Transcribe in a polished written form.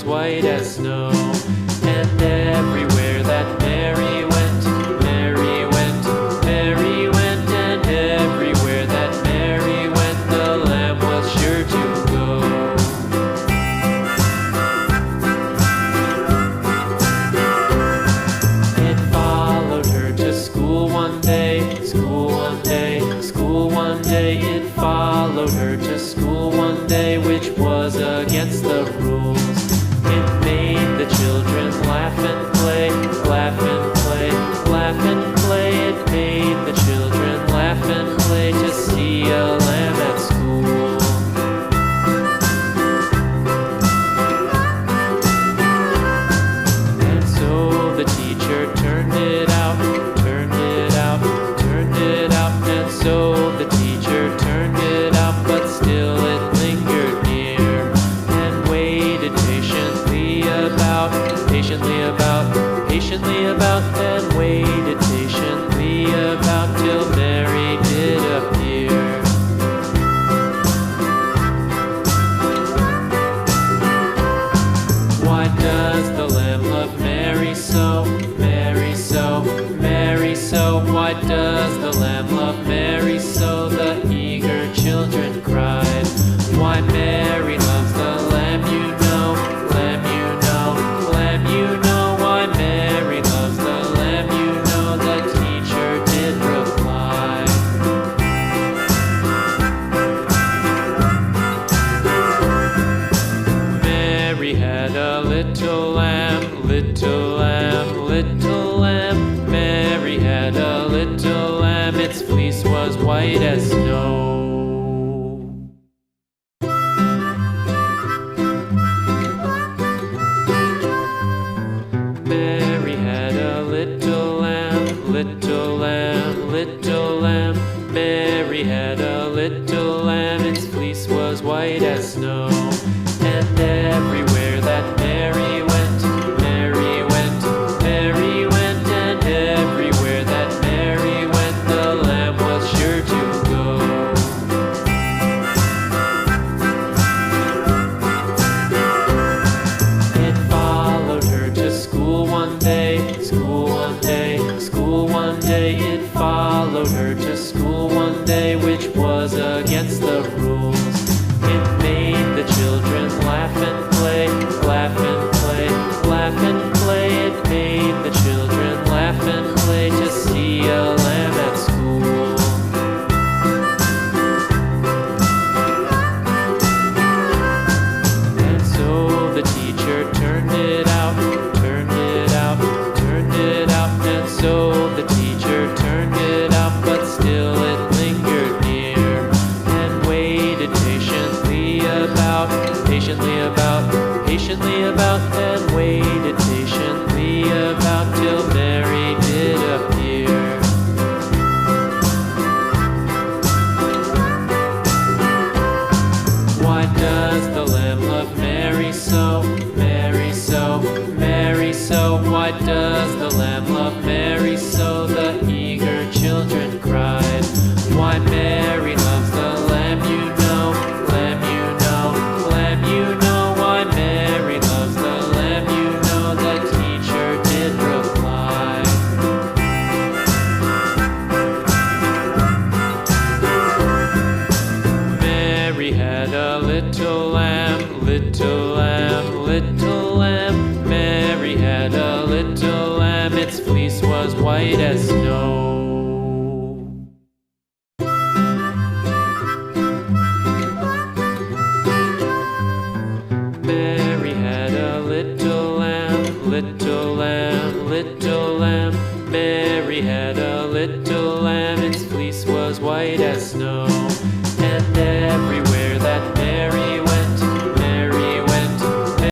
white as snow. And everywhere that Mary went, Mary went, Mary went, and everywhere that Mary went, the lamb was sure to go. It followed her to school one day, school one day, school one day. It followed her to school one day, which was against the rules. It made the children laugh and play, laugh and play, laugh and play. It made the children laugh and play to see a lamb at school. And so the teacher turned it out, turned it out, turned it out. And so the teacher turned it out, but still it lingered near and waited patiently about, and waited patiently about till Mary did appear. Why does the lamb love Mary so, Mary so, Mary so? Why does the lamb love Mary so? The eager children cried. Why Mary loves the lamb, you know, lamb, you know, lamb, you know. Why Mary loves the lamb, you know, the teacher did reply. Mary had a little lamb, little lamb, little lamb. Mary had a little lamb, its fleece was white as snow. Mary had a little lamb, little lamb, little lamb. Mary had a little lamb, its fleece was white as snow. And everywhere that Mary went, Mary went, Mary went, and everywhere that Mary went, the lamb was sure to go. It followed her to school one day, school one day, school one day. It followed her to school one day, which was against the rules. It made the children laugh and play, laugh and play, laugh and play. It made the children laugh and play to see a lamb at school. And so the teacher turned it out, turned it out, turned it out. And so the teacher turned it out, but still it lingered near and waited patiently about, and waited patiently about till Mary did appear. Why does the lamb love Mary so, Mary so, Mary so? Why does the lamb love Mary so? The eager children cried. Why Mary loves the lamb, you know, lamb, you know, lamb, you know. Why Mary loves the lamb, you know, the teacher did reply. Mary had a little lamb, little lamb, little lamb. Mary had a little lamb, its fleece was white as snow. Mary had a little lamb, little lamb, little lamb. Mary had a little lamb, its fleece was white as snow.